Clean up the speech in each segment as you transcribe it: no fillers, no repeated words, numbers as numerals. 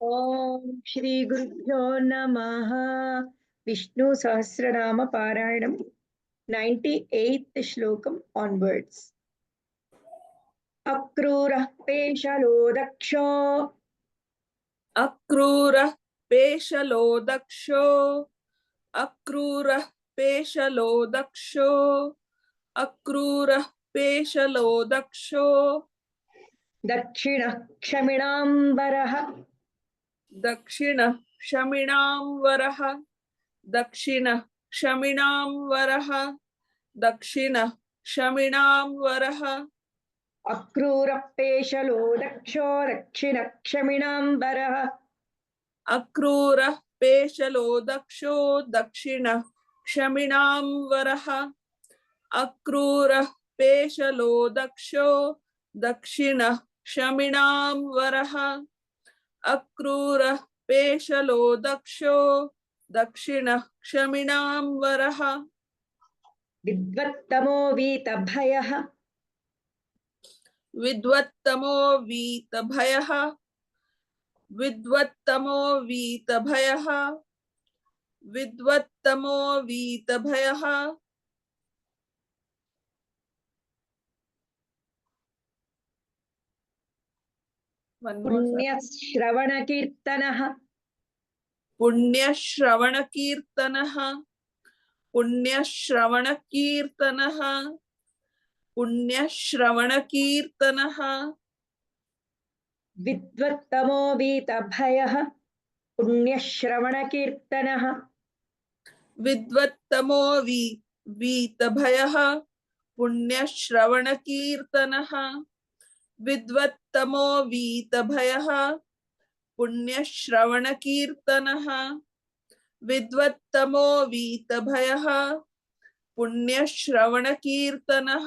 ओम श्री गुरुभ्यो नमः। विष्णु सहस्रनाम पारायणम 98th श्लोकम onwards। अक्रूरः पेशलो दक्षो अक्रूरः पेशलो दक्षो अक्रूरः पेशलो दक्षो अक्रूरः पेशलो दक्षो दक्षिणः क्षमिणाम्बरः दक्षिणः क्षमिणां वरः दक्षिणः क्षमिणां वरः दक्षिणः क्षमिणां वरः अक्रूरः पेशलो दक्षो दक्षिणः क्षमिणाम्बरः अक्रूरः पेशलो दक्षो दक्षिणः क्षमिणां वरः अक्रूरः पेशलो दक्षो दक्षिणः क्षमिणां वरः अक्रूरः पेशलो दक्षो दक्षिणः क्षमिणां वरः विद्वत्तमो वीतभयः विद्वत्तमो वीतभयः विद्वत्तमो वीतभयः विद्वत्तमो वीतभयः पुण्यश्रवणकीर्तनः पुण्यश्रवणकीर्तनः पुण्यश्रवणकीर्तनः पुण्यश्रवणकीर्तनः विद्वत्तमो वीतभयः पुण्यश्रवणकीर्तनः विद्वत्तमो वीतभयः पुण्यश्रवणकीर्तनः विद्वत्तमो वीतभयः पुण्यश्रवणकीर्तनः विद्वत्तमो वीतभयः पुण्यश्रवणकीर्तनः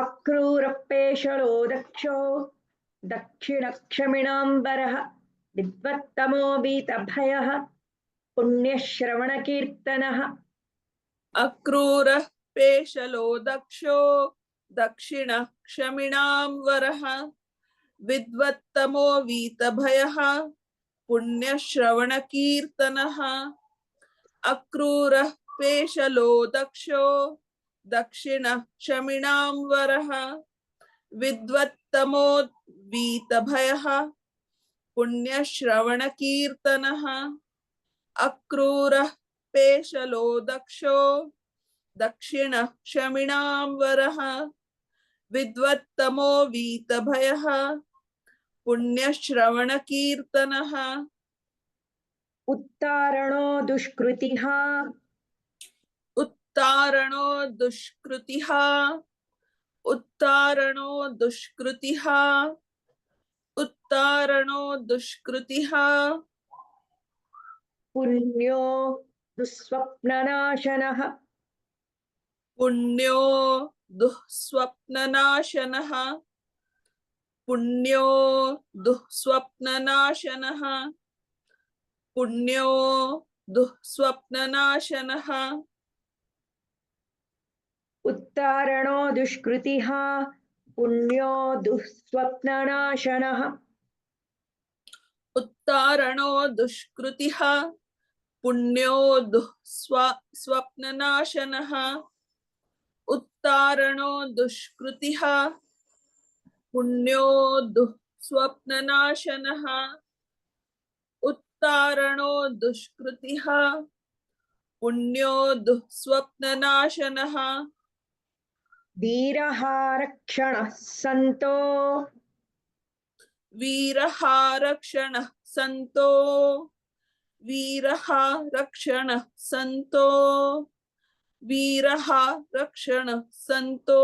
अक्रूरः पेशलो दक्षो दक्षिणक्षमिणाम्बरः विद्वत्तमो वीतभयः पुण्यश्रवणकीर्तनः अक्रूरः पेशलो दक्षो दक्षिणः क्षमिणां वरः विद्वत्तमो वीतभयः पुण्यश्रवणकीर्तनः अक्रूरः पेशलो दक्षो दक्षिणः क्षमिणां वरः विद्वत्तमो वीतभयः पुण्यश्रवणकीर्तनः अक्रूरः पेशलो दक्षो दक्षिणः क्षमिणां वरः विद्वत्तमो वीतभयः पुण्यश्रवणकीर्तनः उत्तारणो दुष्कृतिः उत्तारणो दुष्कृतिः उत्तारणो दुष्कृतिः उत्तारणो दुष्कृतिः पुण्यो दुःस्वप्ननाशनः पुण्यो दुःस्वप्ननाशनः पुण्यो दुःस्वप्ननाशनः पुण्यो दुःस्वप्ननाशनः उत्तारणो दुष्कृतिः पुण्यो दुःस्वप्ननाशनः उत्तारणो दुष्कृतिः पुण्यो दुःस्वप्ननाशनः उत्तारणो दुष्कृतिः पुण्यो दुःस्वप्ननाशनः उत्तारणो दुष्कृतिः पुण्यो दुःस्वप्ननाशनः वीरः रक्षणः सन्तो वीरः रक्षणः सन्तो वीरः रक्षणः सन्तो वीरः रक्षणः सन्तो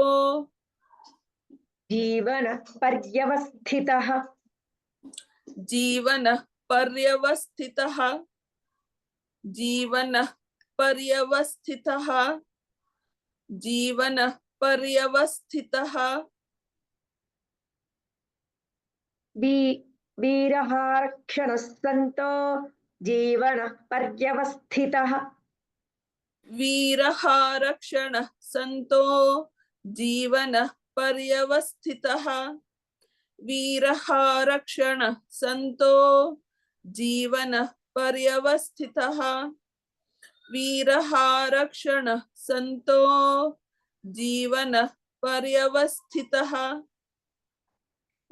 जीवनः पर्यवस्थितः जीवनः पर्यवस्थितः जीवनः पर्यवस्थितः जीवनः पर्यवस्थितः वीरः रक्षणः सन्तो जीवनः पर्यवस्थितः वीरः रक्षणः सन्तो जीवनः पर्यवस्थितः वीरः रक्षणः सन्तो जीवनः पर्यवस्थितः वीरः रक्षणः सन्तो जीवनः पर्यवस्थितः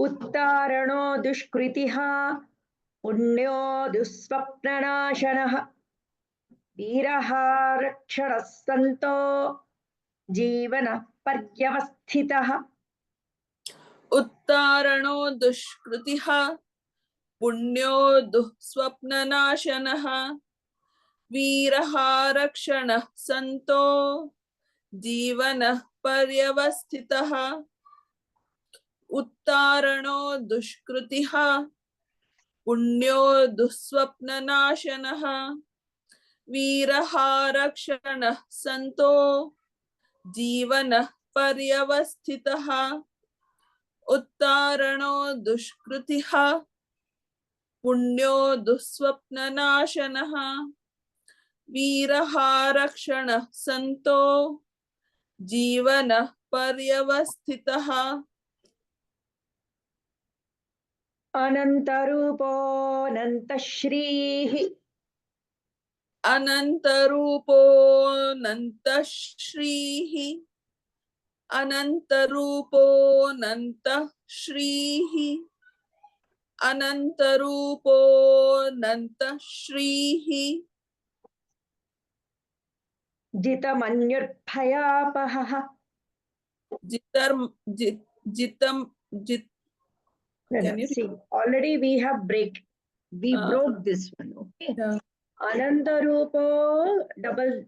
उत्तारणो दुष्कृतिः पुण्यो दुःस्वप्ननाशनः वीरः रक्षणः सन्तो जीवनः पर्यवस्थितः उत्तारणो दुष्कृतिः पुण्यो दुःस्वप्ननाशनः वीरः रक्षणः सन्तो जीवनः पर्यवस्थितः उत्तारणो दुष्कृतिः पुण्यो दुःस्वप्ननाशनः वीरः रक्षणः सन्तो जीवनः पर्यवस्थितः उत्तारणो दुष्कृतिः पुण्यो दुःस्वप्ननाशनः वीरः रक्षणः सन्तो जीवनः पर्यवस्थितः अनन्तरूपोऽनन्तश्रीः अनन्तरूपोऽनन्तश्रीः अनन्तरूपोऽनन्तश्रीः अनन्तरूपोऽनन्तश्रीः जितमन्युर्भयापहः जितर् जित जितम जित can you See, already we have broke this one, okay? yeah. Anantarupo double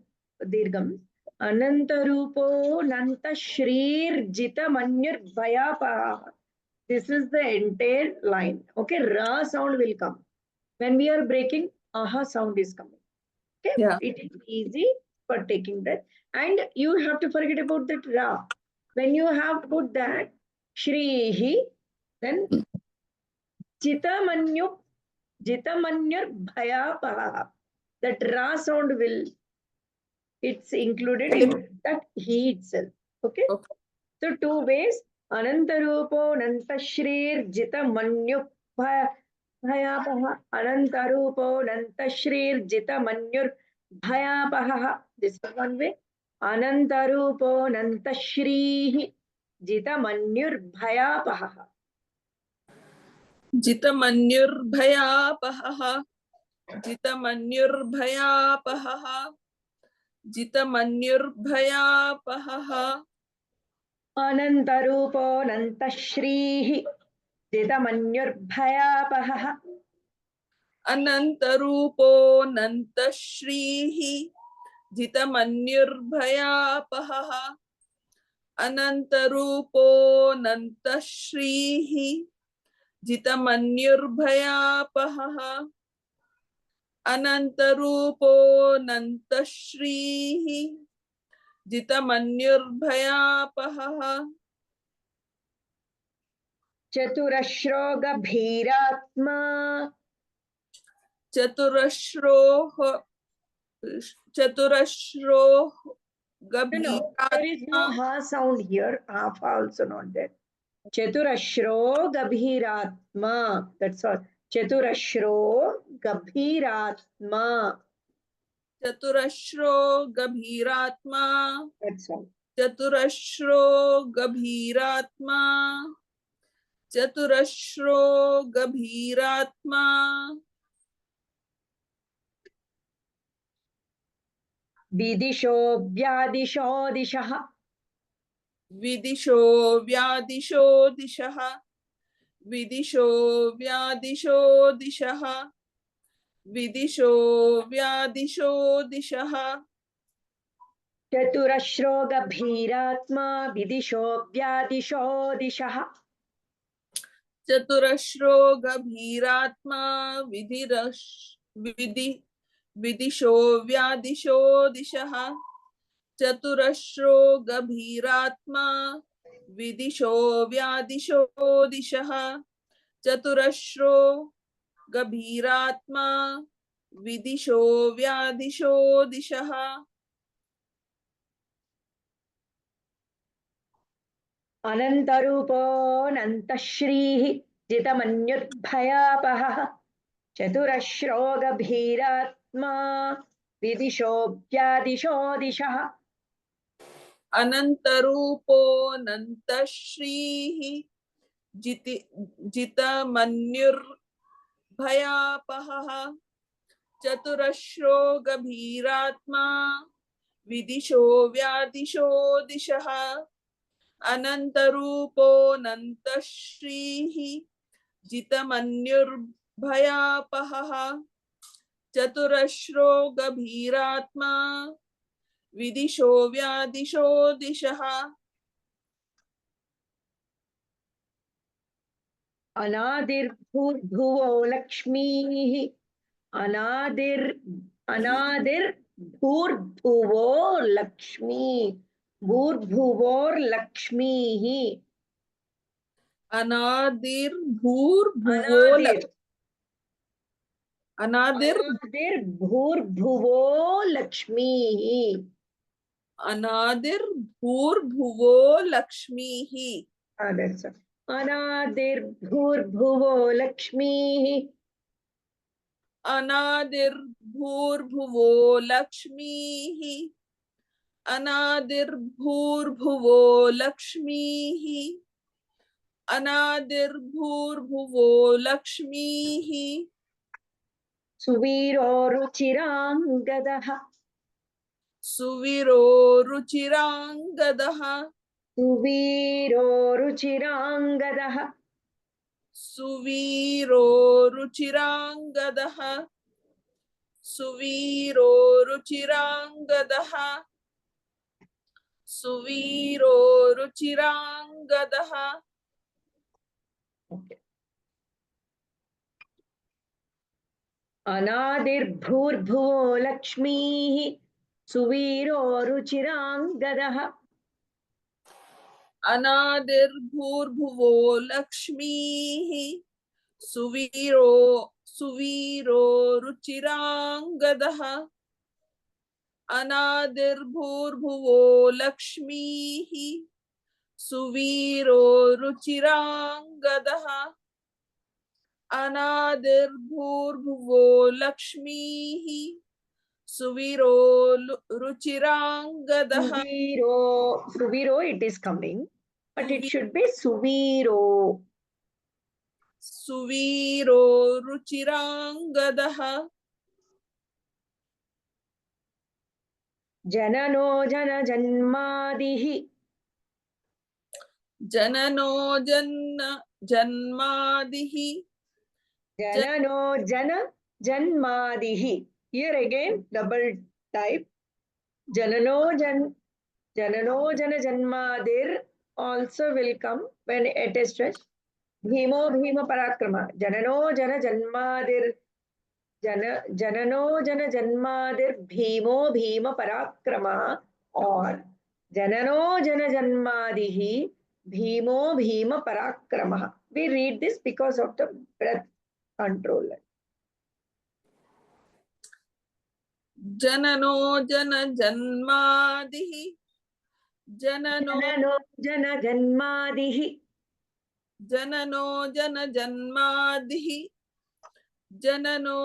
dirgham. Anantarupo nantashrir jitamanyurbhayapaha. This is the entire line. Okay, ra sound will come. When we are breaking, aha sound is coming. Okay, Yeah. it is easy for taking breath. And you have to forget about that ra. When you have put that shrihi, then jitamanyur bhayapaha. That ra sound will, it's included in that he itself. Okay. Okay. So two ways. Anantarupo nantashrir jitamanyur bhayapaha. Anantarupo nantashrir jitamanyur bhayapaha. This is one way. Anantarupo nantashrihi jitamanyur bhayapaha. जितमन्युर्भयापहः जितमन्युर्भयापहः जितमन्युर्भयापहः अनन्तरूपो नन्तश्रीः जितमन्युर्भयापहः अनन्तरूपोऽनन्तश्रीः जितमन्युर्भयापहः अनन्तरूपोऽनन्तश्रीः जितमन्युर्भयापहः अनन्तरूपोऽनन्तश्रीः जितमन्युर्भयापहः चतुरश्रो गभीरात्मा चतुरश्रोः No, there is no ha sound here. Half also not there. Chaturashro gabhiratma. That's all. Chaturashro gabhiratma. चतुरश्रो गभीरात्मा That's all. चतुरश्रो गभीरात्मा चतुरश्रो गभीरात्मा विदिशो व्यादिशो दिशः विदिशो व्यादिशो दिशः विदिशो व्यादिशो दिशः विदिशो व्यादिशो दिशः चतुरश्रो गभीरात्मा विदिशो व्यादिशो दिशः चतुरश्रो गभीरात्मा विदिशो व्यादिशो दिशः चतुरश्रो गभीरात्मा विदिशो व्यादिशो दिशः चतुरश्रो गभीरात्मा विदिशो व्यादिशो दिशः अनन्तरूपोऽनन्तश्रीः जितमन्युर्भयापहः चतुरश्रो गभीरात्मा विदिशोऽप्यादिशो दिशः अनन्तरूपोऽनन्तश्रीः जितमन्युर्भयापहः चतुरश्रो गभीरात्मा विदिशो व्यादिशो दिशः अनन्तरूपोऽनन्तश्रीः जितमन्युर्भयापहः चतुरश्रो गभीरात्मा विदिशो व्यादिशो दिशः अनादिर्भूर्भुवो लक्ष्मीः अनादिर्भूर्भुवो लक्ष्मी भूर्भुवोर्लक्ष्मीः अनादिर्भूर्भुवो अनादिर्भूर्भुवो लक्ष्मीः अनादिर्भूर्भुवो लक्ष्मीः that's it. अनादिर्भूर्भुवो लक्ष्मीः अनादिर्भूर्भुवो लक्ष्मीः अनादिर्भूर्भुवो लक्ष्मीः अनादिर्भूर्भुवो लक्ष्मीः सुवीरो रुचिराङ्गदः सुवीरो रुचिराङ्गदः सुवीरो रुचिराङ्गदः सुवीरो रुचिराङ्गदः सुवीरो रुचिराङ्गदः सुवीरो रुचिराङ्गदः okay. अनादिर्भूर्भुवो लक्ष्मीः सुवीरो रुचिराङ्गदः अनादिर्भूर्भुवो लक्ष्मीः सुवीरो रुचिराङ्गदः अनादिर्भूर्भुवो लक्ष्मीः सुवीरो रुचिराङ्गदः अनादिर्भूर्भुवो लक्ष्मीः सुवीरो रुचिराङ्गदः Suviro it is coming but it should be Suviro सुवीरो रुचिराङ्गदः जननो जनजन्मादिः जननो जन्मादिः जननो जन्मादिः here again double type janano janmadir also will come when it is stretched bhimo bhima parakrama janano janmadir janano janmadir bhimo bhima parakrama or janano janmadihi bhimo bhima parakramah. We read this because of the breath control. जननो जन्मादिः जननो जनजन्मादिः जननो जन्मादिः जननो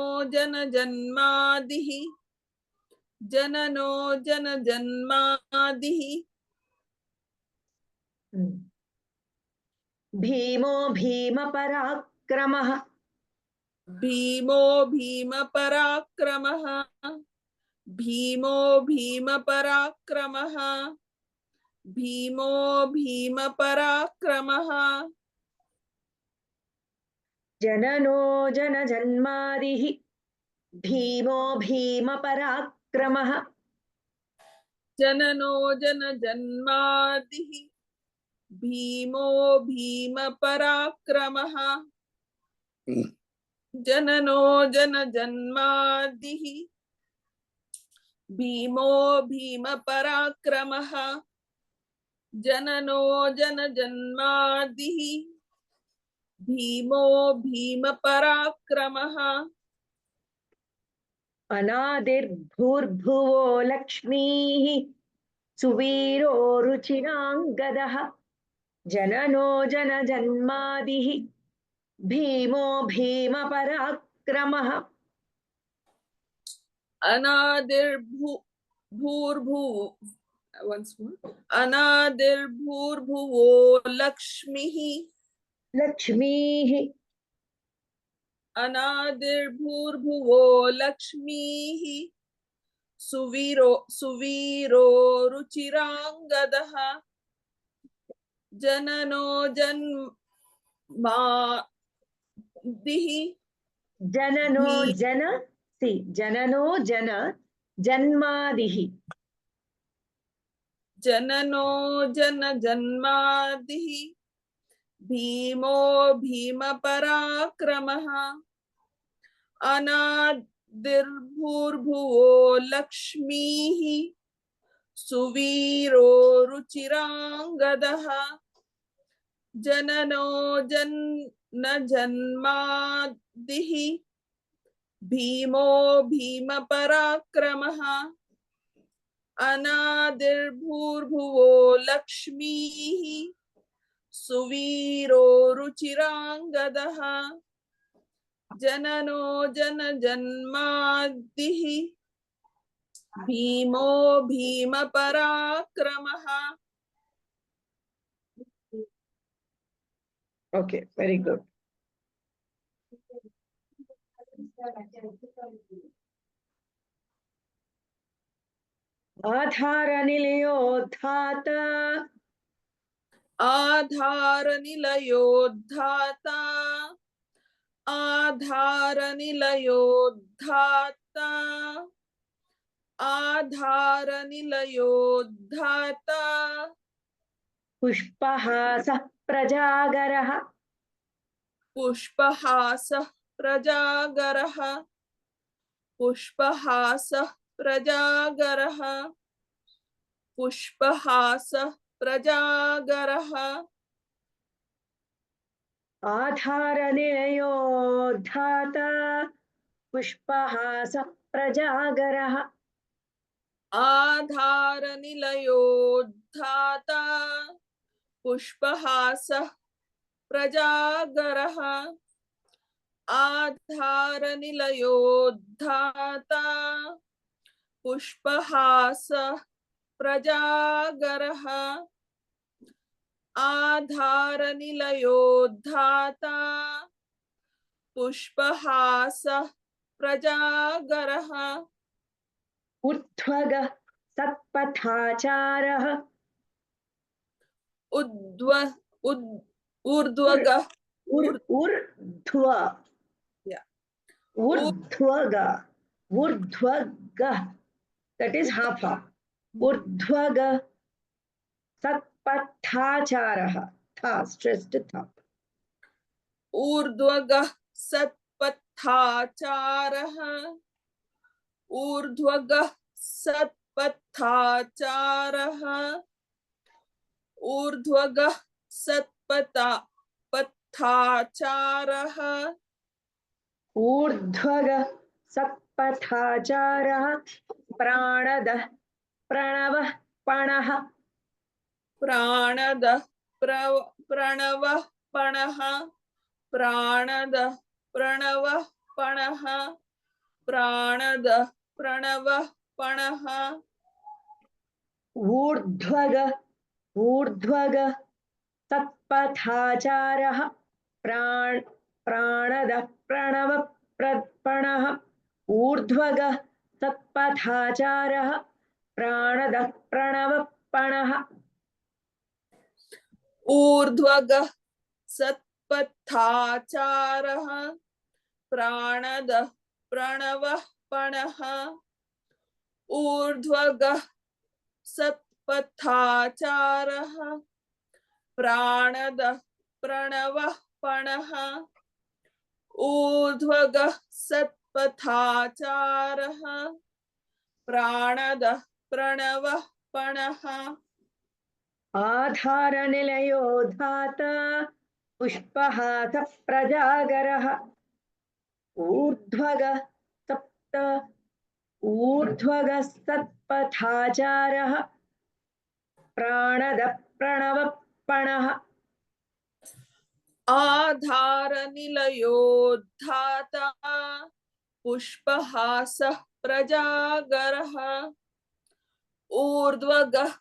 जन्मादिः जननो जन्मादिः भीमो भीमपराक्रमः भीमो भीमपराक्रमः भीमो भीमपराक्रमः भीमो भीमपराक्रमः जननो जनजन्मादिः भीमो भीमपराक्रमः जननो जन्मादिः भीमो भीमपराक्रमः जननो जन्मादिः भीमो भीमपराक्रमः जननो जन्मादिः भीमो भीमपराक्रमः अनादिर्भूर्भुवो लक्ष्मीः सुवीरो रुचिराङ्गदः जननो जनजन्मादिः भीमो भीमपराक्रमः अनादिर्भू भूर्भुव once more अनादिर्भूर्भुवो लक्ष्मीः लक्ष्मीः अनादिर्भूर्भुवो लक्ष्मीः सुवीरो रुचिरांगदः जननो जन्मादिः जननो भी जन C जननो जन जन्मादिः जननो जन जन्मादिः भीमो भीमपराक्रमः अनादिर्भूर्भुवो लक्ष्मीः सुवीरो रुचिरांगदः जननो जन्न जन्मादिः भीमो भीमपराक्रमः अनादिर्भूर्भुवो लक्ष्मीः सुवीरो रुचिरांगदः जननो जनजन्मादिः भीमो भीमपराक्रमः. Okay, very good. आधारनिलयोद्धाता आधारनिलयोद्धाता आधारनिलयोद्धाता आधारनिलयोद्धाता पुष्पहासः प्रजागरः पुष्पहासः प्रजागरः पुष्पहासः प्रजागरः पुष्पहासः प्रजागरः आधारनिलयोद्धाता पुष्पहासः प्रजागरः आधारनिलयोद्धाता पुष्पहासः प्रजागरः आधारनिलयोद्धाता पुष्पहासः प्रजागरः आधारनिलयोद्धाता पुष्पहासः प्रजागरः उद्ध्वगः सत्पथाचारः ऊर्ध्वगः ऊर्ध्व Yeah. ऊर्ध्वगः ऊर्ध्वगः that is half ऊर्ध्वगः सत्पथाचारः था stressed था ऊर्ध्वगः सत्पथाचारः ऊर्ध्वगः सत्पथाचारः ऊर्ध्वगः सत्पथाचारः ऊर्ध्वगः सत्पथाचारः प्राणदः प्रणवः पणः प्राणदः प्रणवः पणः प्राणदः प्रणवः पणः प्राणदः प्रणवः पणः ऊर्ध्वगः सत्पथाचारः प्राणदः प्रणवः पणः ऊर्ध्वगः सत्पथाचारः प्राणदः प्रणवः पणः ऊर्ध्वगः सत्पथाचारः प्राणदः प्रणवः पणः ऊर्ध्वगः सत्पथाचारः प्राणदः प्रणवः पणः ऊर्ध्वगः सत्पथाचारः प्राणदः प्रणवः पणः आधारनिलयोद्धाता पुष्पहासः प्रजागरः ऊर्ध्वगः सत्पथाचारः प्राणदः प्रणवः पणः आधारनिलयोद्धाता पुष्पहासः प्रजागरः ऊर्ध्वगः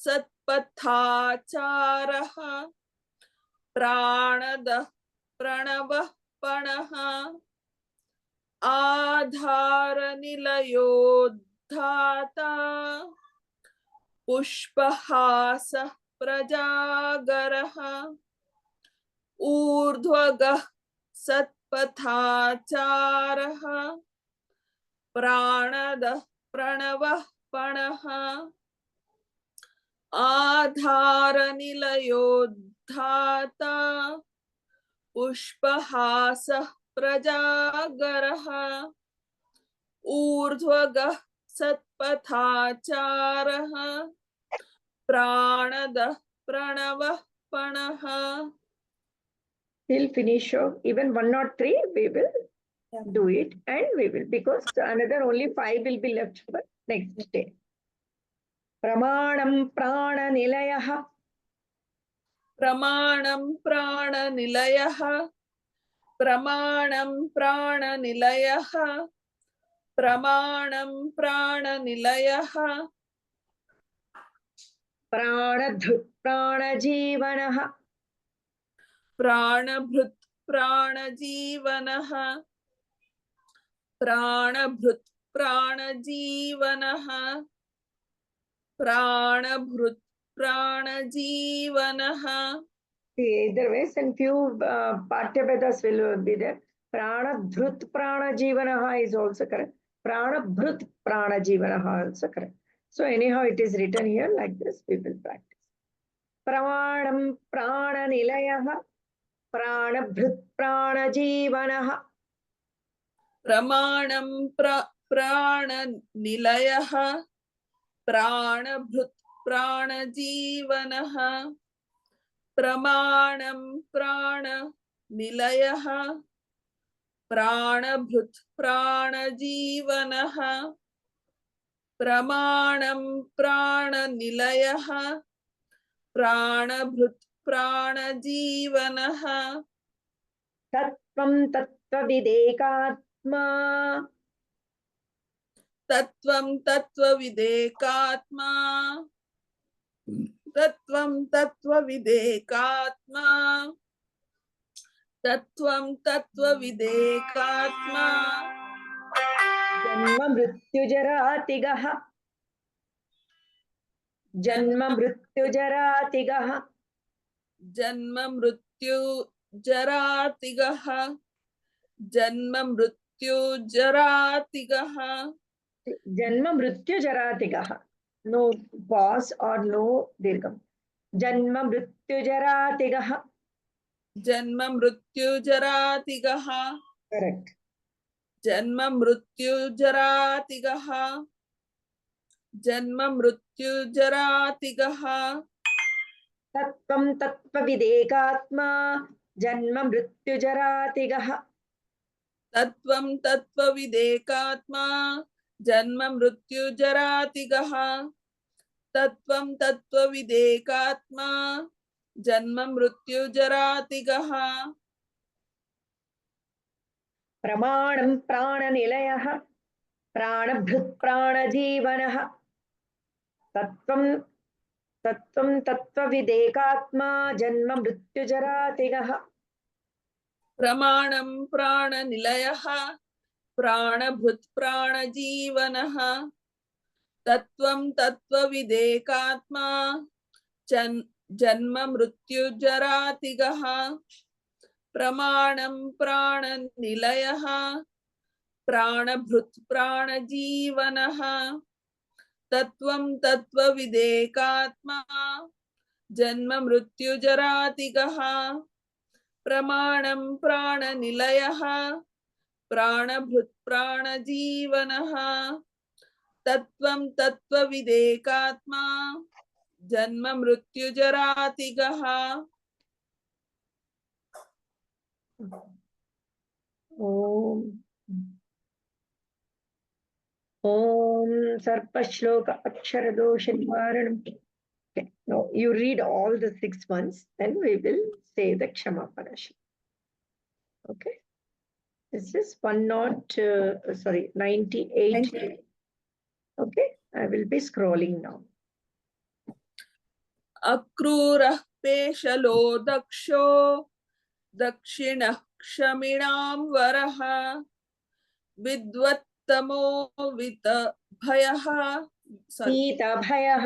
सत्पथाचारः प्राणदः प्रणवः पणः आधारनिलयोद्धाता पुष्पहासः प्रजागरः ऊर्ध्वगः सत्पथाचारः प्राणदः प्रणवः पणः आधारनिलयोद्धाता पुष्पहासः प्रजागरः ऊर्ध्वगः सत्पथाचारः प्राणदः प्रणवः पणः. We'll finish off even 1 or 3. We will do it, and we will, because another only 5 will be left for next day. Pramanam prana nilayah. प्रमाणं प्राणनिलयः प्रमाणं प्राणनिलयः प्रमाणं प्राणनिलयः Pranadhut pranajeevanah. प्राणभृत् प्राणजीवनः प्राणभृत् प्राणजीवनः प्राणभृत् प्राणजीवनः. Either ways, and few Pathyavedas will be there. Pranadhrut pranajeevanah is also correct. Pranabhrut pranajeevanah also correct. So anyhow, it is written here like this. We will practice. Pramanam prananilayah. Pranabhrut pranajeevanah. प्रमाणं प्राणनिलयः प्राणभृत् प्राणजीवनः प्रमाणं प्राणनिलयः प्राणभृत् प्राणजीवनः प्रमाणं प्राणनिलयः प्राणभृत् प्राणजीवनः Tattvam tattvavidekatma. तत्त्वं तत्त्वविदेकात्मा तत्त्वं तत्त्वविदेकात्मा तत्त्वं तत्त्वविदेकात्मा Janma mrityujaraatigah. Janma mrityujaraatigah. जन्म मृत्यु जरातिगः जन्म मृत्यु जरातिगः Janma mrityujaraatigah. No pause or no dirgham. Janma mrityujaraatigah. जन्म मृत्यु जरातिगः Correct. जन्म मृत्यु जरातिगः जन्म मृत्यु जरातिगः Tattvam tattvavidekatma. Janma mrityujaraatigah. तत्त्वं तत्त्वविदेकात्मा जन्म मृत्यु जरातिगः तत्त्वं तत्त्वविदेकात्मा जन्म मृत्यु जरातिगः Pramanam prananilayah. Pranabhrut pranajeevanah. Tattvam tattvavidekatma. Janma mrityujaraatigah. प्रमाणं प्राणनिलयः प्राणभृत् प्राणजीवनः तत्त्वं तत्त्वविदेकात्मा जन्म मृत्यु जरातिगः प्रमाणं प्राणनिलयः प्राणभृत् प्राणजीवनः तत्त्वं तत्त्वविदेकात्मा जन्म मृत्यु जरातिगः प्रमाणं प्राणनिलयः प्राणभृत् प्राणजीवनः तत्त्वं तत्त्वविदेकात्मा जन्म मृत्यु जरातिगः. Om. Om Sarpashloka Akshara Dosha Nivaranam Okay. Now you read all the 6 ones, then we will say the Kshamapana Shloka. Okay. This is 98. Okay. I will be scrolling now. अक्रूरः पेशलो दक्षो दक्षिणः क्षमिणां वरः विद्वत्तमो वितभयः Vitabhayah.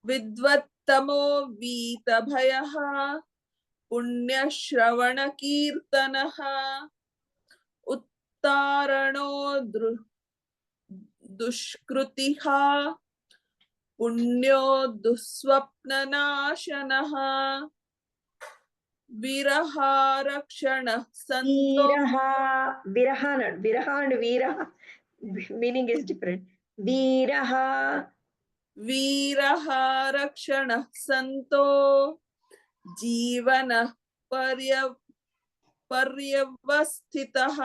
विद्वत्तमो वीतभयः पुण्यश्रवणकीर्तनः उत्तारणो दुष्कृतिः Punyo दुःस्वप्ननाशनः विरहारक्षणः सन्तो Viraha, not Viraha and Viraha. Meaning is different. Viraha. वीरहारक्षणः सन्तो जीवनः पर्यवस्थितः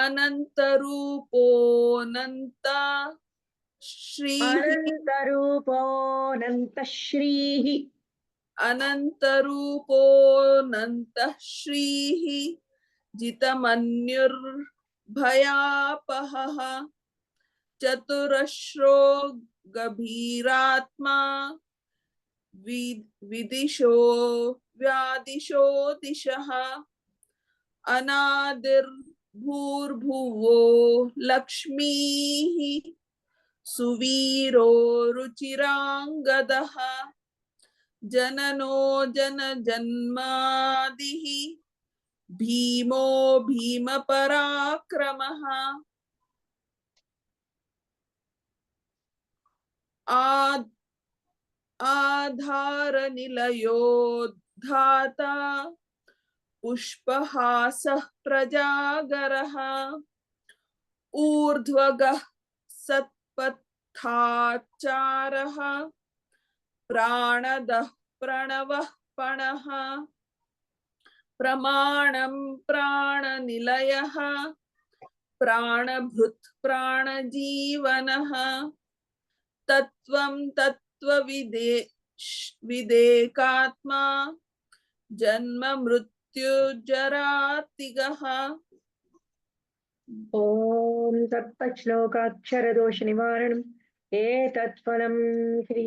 अनन्तरूपोऽनन्ता श्रीः Anantarupō अनन्तरूपोऽनन्तः श्रीः जितमन्युर्भयापहः चतुरश्रो गभीरात्मा विदिशो व्यादिशो दिशः अनादिर्भूर्भुवो लक्ष्मीः सुवीरो रुचिराङ्गदः जननो जनजन्मादिः भीमो भीमपराक्रमः आधारनिलयोद्धाता पुष्पहासः प्रजागरः ऊर्ध्वगः सत्पथाचारः प्राणदः प्रणवः पणः प्रमाणं प्राणनिलयः प्राणभृत् प्राणजीवनः तत्त्वं तत्त्वविदेकात्मा जन्म मृत्युजरातिगः ॐ तत्तच्छ्लोकाक्षरदोषनिवारणम् एतत्फलं श्री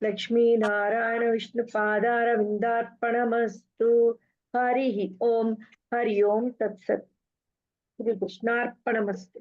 लक्ष्मीनारायण विष्णुपादारविन्दार्पणमस्तु हरिः ॐ हरि ओं तत्सत् श्रीकृष्णार्पणमस्तु।